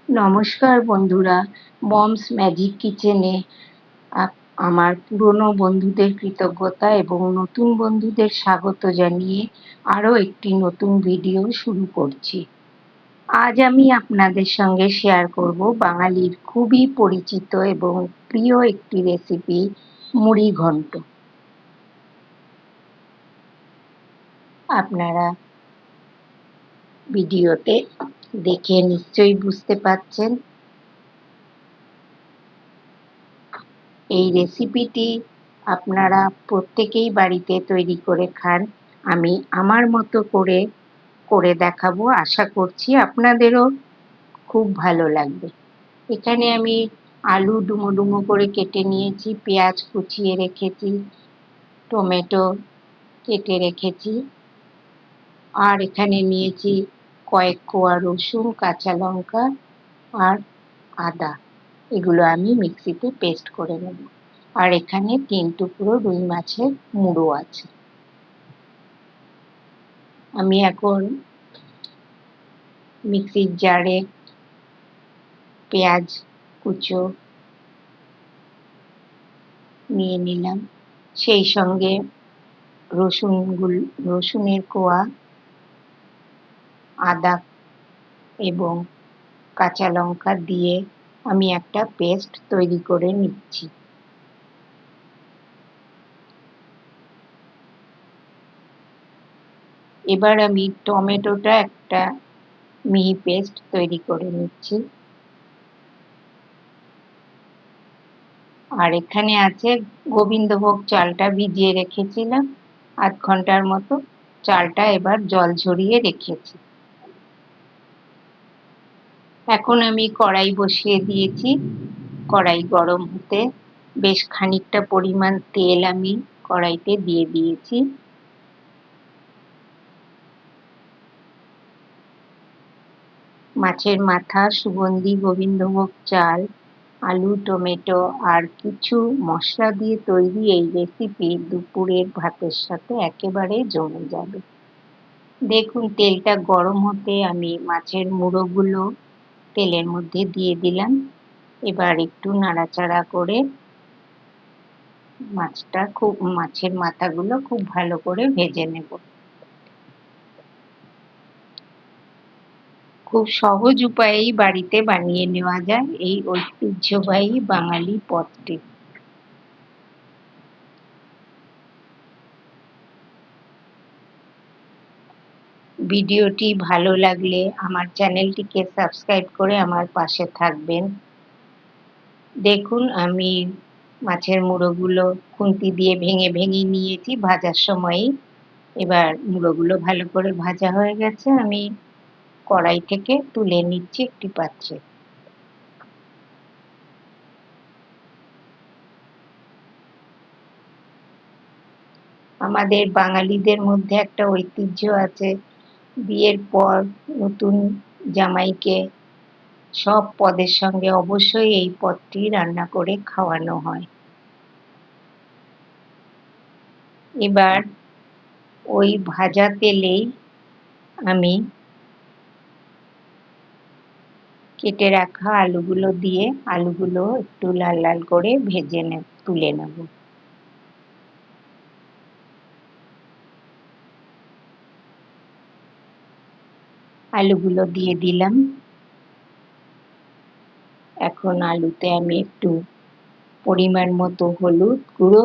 নমস্কার বন্ধুরা, moms magic কিচেনে আমার পুরনো বন্ধুদের কৃতজ্ঞতা এবং নতুন বন্ধুদের স্বাগত জানিয়ে আরও একটি নতুন ভিডিও শুরু করছি। আজ আমি আপনাদের সঙ্গে শেয়ার করব বাঙালির খুবই পরিচিত এবং প্রিয় একটি রেসিপি, মুড়ি ঘন্ট। আপনারা ভিডিওতে দেখে নিশ্চয়ই বুঝতে পারছেন এই রেসিপিটি আপনারা প্রত্যেকেই বাড়িতে তৈরি করে খান। আমি আমার মতো করে দেখাবো, আশা করছি আপনাদেরও খুব ভালো লাগবে। এখানে আমি আলু ডুমো ডুমো করে কেটে নিয়েছি, পেঁয়াজ কুচিয়ে রেখেছি, টমেটো কেটে রেখেছি, আর এখানে নিয়েছি কয়েক কোয়া রসুন, কাঁচা লঙ্কা আর আদা। এগুলো আমি মিক্সিতে পেস্ট করে নেব। আর এখানে 3 টুকরো রুই মাছের মুড়ো আছে। আমি এখন মিক্সির জারে পেঁয়াজ কুচো নিয়ে নিলাম, সেই সঙ্গে রসুনের কোয়া, আদা এবং কাঁচা লঙ্কা দিয়ে আমি একটা পেস্ট তৈরি করে নিচ্ছি। এবার আমি টমেটোটা একটা মিহি পেস্ট তৈরি করে নিচ্ছি। আর এখানে আছে গোবিন্দভোগ চালটা ভিজিয়ে রেখেছিলাম ৮ ঘন্টার মতো। চালটা এবার জল ঝরিয়ে রেখেছি। এখন আমি কড়াই বসিয়ে দিয়েছি। কড়াই গরম হতে বেশ খানিকটা পরিমাণ তেল আমি কড়াইতে দিয়ে দিয়েছি। মাছের মাথা, সুগন্ধি, গোবিন্দভোগ চাল, আলু, টমেটো আর কিছু মশলা দিয়ে তৈরি এই রেসিপি দুপুরের ভাতের সাথে একেবারে জমে যাবে। দেখুন তেলটা গরম হতে আমি মাছের মুড়োগুলো তেলের মধ্যে দিয়ে দিলাম। এবার একটু নাড়াচাড়া করে মাছের মাথাগুলো খুব ভালো করে ভেজে নেব। খুব সহজ উপায়েই বাড়িতে বানিয়ে নেওয়া যায় এই ঐতিহ্যবাহী বাঙালি পদটি। ভিডিওটি ভালো লাগলে আমার চ্যানেলটিকে সাবস্ক্রাইব করে আমার পাশে থাকবেন। দেখুন আমি মাছের মুড়োগুলো খুন্তি দিয়ে ভেঙে ভেঙে নিয়েছি ভাজার সময়ই। এবার মুড়োগুলো ভালো করে ভাজা হয়ে গেছে, আমি কড়াই থেকে তুলে নিচ্ছি একটি পাত্রে। আমাদের বাঙালিদের মধ্যে একটা ঐতিহ্য আছে, বিয়ের পর নতুন জামাইকে সব পদের সঙ্গে অবশ্যই এই পদটি রান্না করে খাওয়ানো হয়। এবার ওই ভাজা তেলেই আমি কেটে রাখা আলুগুলো দিয়ে আলুগুলো একটু লাল লাল করে ভেজে তুলে নেব। আলুগুলো দিয়ে দিলাম। এখন আলুতে আমি একটু পরিমাণ মতো হলুদ গুঁড়ো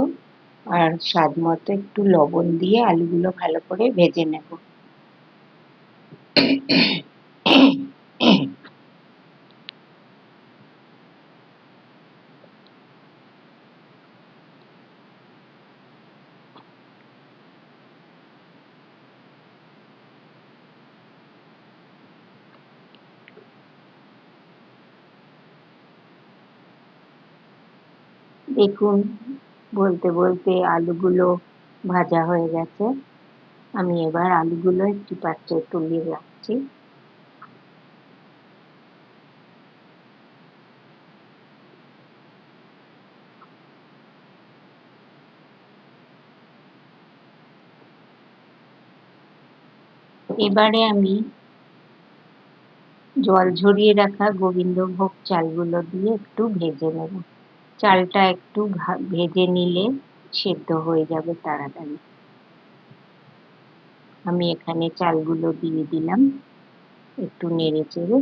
আর স্বাদ মতো একটু লবণ দিয়ে আলুগুলো ভালো করে ভেজে নেব। দেখুন বলতে বলতে আলুগুলো ভাজা হয়ে গেছে। আমি এবার আলুগুলো একটি পাত্রে তুলে রাখছি। এবারে আমি জল ঝরিয়ে রাখা গোবিন্দভোগ চালগুলো দিয়ে একটু ভেজে নেব। চালটা একটু ভেজে নিলে সেদ্ধ হয়ে যাবে তাড়াতাড়ি। আমি এখানে চালগুলো দিয়ে দিলাম, একটু নেড়ে চেড়ে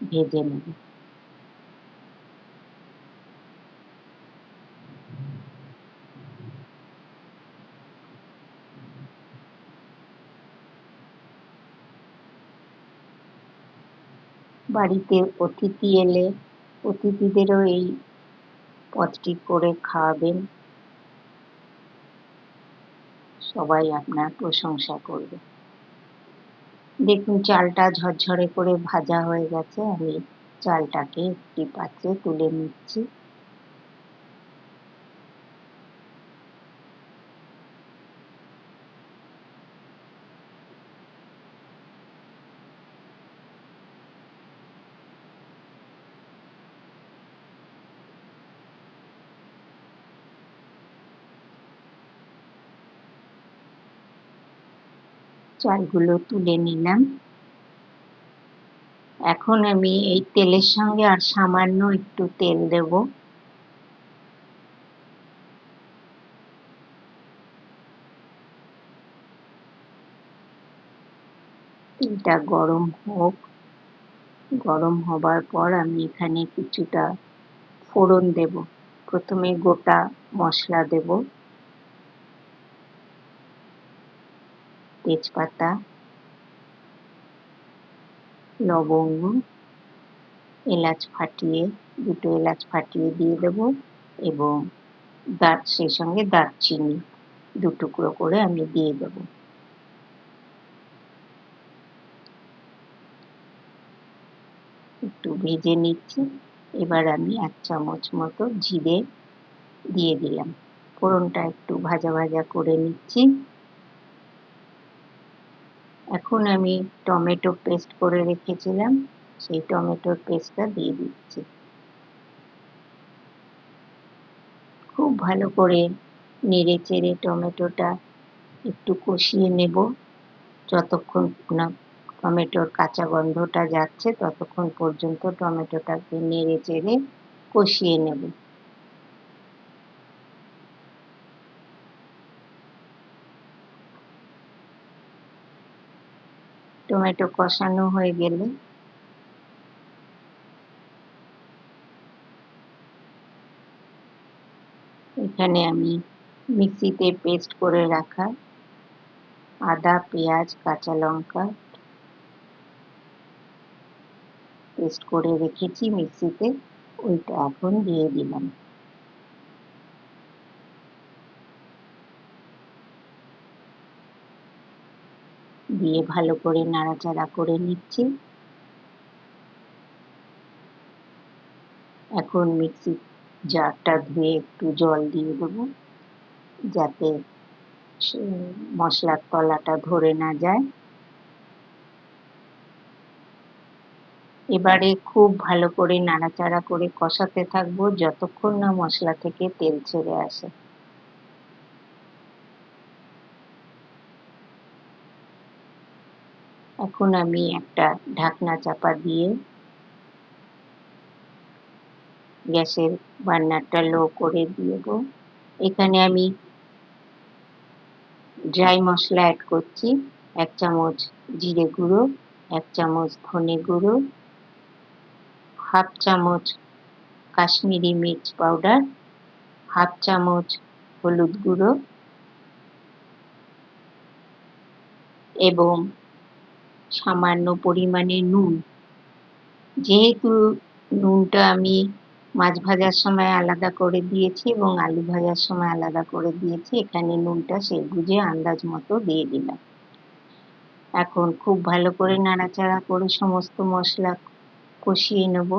ভেজে নেব। বাড়িতে অতিথি এলে অতিথিদেরও এই পদটি করে খাওয়াবেন, সবাই আপনার প্রশংসা করবে। দেখুন চালটা ঝরঝরে করে ভাজা হয়ে গেছে, আমি চালটাকে একটি পাত্রে তুলে নিচ্ছি। চালগুলো তুলে নিলাম। এখন আমি এই তেলের সঙ্গে আর সামান্য একটু তেল দেব। তেলটা গরম হোক। গরম হবার পর আমি এখানে কিছুটা ফোড়ন দেব। প্রথমে গোটা মশলা দেব, তেজপাতা, লবঙ্গ, এলাচ ফাটিয়ে, দুটো এলাচ ফাটিয়ে দিয়ে দেব এবং সেই সঙ্গে দারচিনি 2 টুকরো করে আমি দিয়ে দেব। একটু ভেজে নিচ্ছি। এবার আমি 1 চামচ মতো জিরে দিয়ে দিলাম। ফোড়নটা একটু ভাজা ভাজা করে নিচ্ছি। এখন আমি টমেটো পেস্ট করে রেখেছিলাম, সেই টমেটোর পেস্টটা দিয়ে দিচ্ছি। খুব ভালো করে নেড়ে চেড়ে টমেটোটা একটু কষিয়ে নেব, যতক্ষণ না টমেটোর কাঁচা গন্ধটা যাচ্ছে ততক্ষণ পর্যন্ত টমেটোটাকে নেড়ে চেড়ে কষিয়ে নেব। টমেটো কষানো হয়ে গেলে এখানে আমি মিক্সিতে পেস্ট করে রাখা আদা, পেঁয়াজ, কাঁচা লঙ্কা পেস্ট করে রেখেছি মিক্সিতে, ওইটা এখন দিয়ে দিলাম। দিয়ে ভালো করে নাড়াচাড়া করে নিচ্ছি। এখন মিক্সি জারটা ধুয়ে একটু জল দিয়ে দেবো, যাতে মশলার তলাটা ধরে না যায়। এবারে খুব ভালো করে নাড়াচাড়া করে কষাতে থাকবো যতক্ষণ না মশলা থেকে তেল ছেড়ে আসে। এখন আমি একটা ঢাকনা চাপা দিয়ে গ্যাসের বার্নারটা লো করে দেব। এখানে আমি ড্রাই মশলা অ্যাড করছি। 1 চামচ জিরে গুঁড়ো, 1 চামচ ধনে গুঁড়ো, 1/2 চামচ কাশ্মীরি মির্চ পাউডার, 1/2 চামচ হলুদ গুঁড়ো এবং সামান্য পরিমাণে নুন। যেহেতু নুনটা আমি মাছ ভাজার সময় আলাদা করে দিয়েছি এবং আলু ভাজার সময় আলাদা করে দিয়েছি, এখানে নুনটা সেই বুঝে আন্দাজ মতো দিয়ে দিলাম। এখন খুব ভালো করে নাড়াচাড়া করে সমস্ত মশলা কষিয়ে নেব।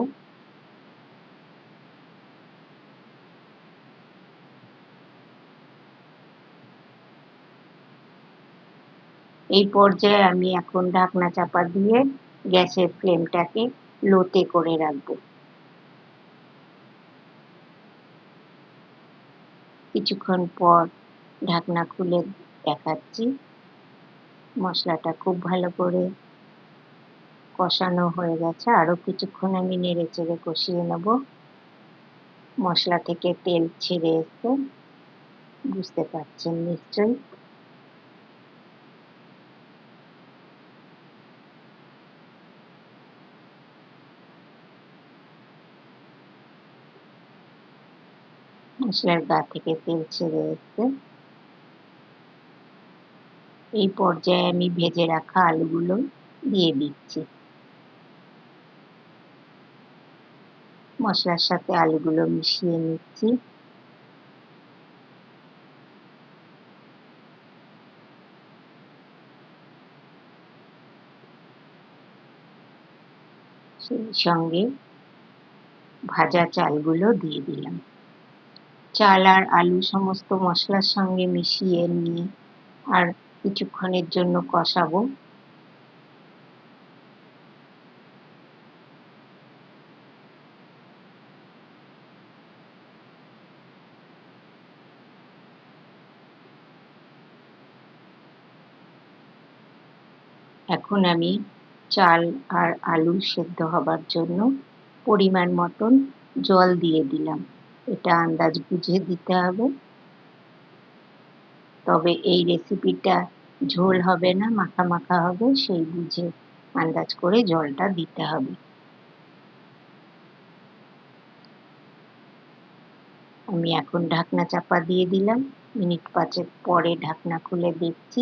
এই পর্যায়ে আমি এখন ঢাকনা চাপা দিয়ে গ্যাসের ফ্লেমটাকে লোতে করে রাখবো। কিছুক্ষণ পর ঢাকনা খুলে দেখাচ্ছি। মশলাটা খুব ভালো করে কষানো হয়ে গেছে, আরো কিছুক্ষণ আমি নেড়ে চেড়ে কষিয়ে নেব। মশলা থেকে তেল ছেড়ে এসে, বুঝতে পারছেন নিশ্চয়ই। মশলার গা থেকে তেল ছেড়ে এসে, এই পর্যায়ে আমি ভেজে রাখা আলুগুলো দিয়ে দিচ্ছি। মশলার সাথে আলুগুলো মিশিয়ে নিচ্ছি। সেই সঙ্গে ভাজা চালগুলো দিয়ে দিলাম। চাল আর আলু সমস্ত মশলার সঙ্গে মিশিয়ে নিয়ে আর কিছুক্ষণের জন্য কষাবো। এখন আমি চাল আর আলু সেদ্ধ হবার জন্য পরিমাণ মতন জল দিয়ে দিলাম। এটা আন্দাজ বুঝে দিতে হবে, তবে এই রেসিপিটা ঝোল হবে না, মাখা মাখা হবে, সেই বুঝে আন্দাজ করে জলটা দিতে হবে। আমি এখন ঢাকনা চাপা দিয়ে দিলাম। মিনিট 5 পরে ঢাকনা খুলে দেখছি,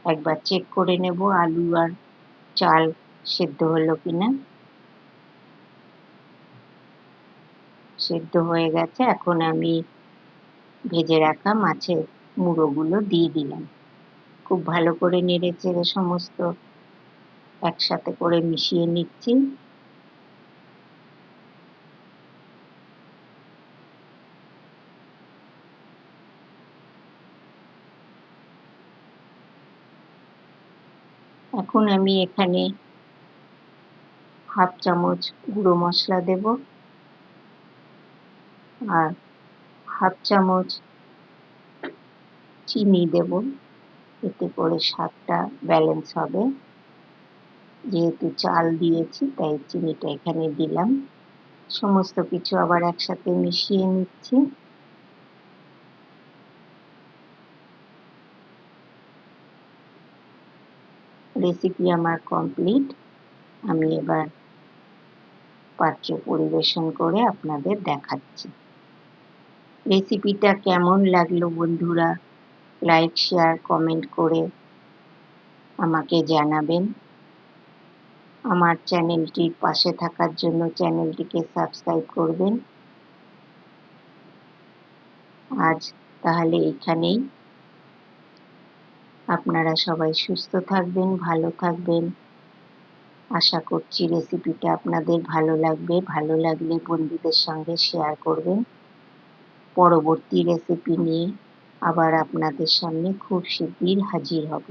একবার চেক করে নেব আলু আর চাল সেদ্ধ হলো কিনা। সেদ্ধ হয়ে গেছে। এখন আমি ভেজে রাখা মাছের মুড়োগুলো দিয়ে দিলাম। খুব ভালো করে নেড়ে চেড়ে সমস্ত একসাথে করে মিশিয়ে নিচ্ছি। এখন আমি এখানে হাফ চামচ গুঁড়ো মশলা দেব আর হাফ চামচ চিনি দেব, এতে করে স্বাদটা ব্যালেন্স হবে। যেহেতু চাল দিয়েছি তাই চিনিটা এখানে দিলাম। সমস্ত কিছু আবার একসাথে মিশিয়ে নিচ্ছি। রেসিপি আমার কমপ্লিট। আমি এবার পাত্রে পরিবেশন করে আপনাদের দেখাচ্ছি। রেসিপিটা কেমন লাগলো বন্ধুরা, লাইক শেয়ার কমেন্ট করে আমাকে জানাবেন। আমার চ্যানেলটির পাশে থাকার জন্য চ্যানেলটিকে সাবস্ক্রাইব করবেন। আজ তাহলে এখানেই। আপনারা সবাই সুস্থ থাকবেন, ভালো থাকবেন। আশা করছি রেসিপিটা আপনাদের ভালো লাগবে। ভালো লাগলে বন্ধুদের সঙ্গে শেয়ার করবেন। পরবর্তী রেসিপি নিয়ে আবার আপনাদের সামনে খুব শিগগির হাজির হব।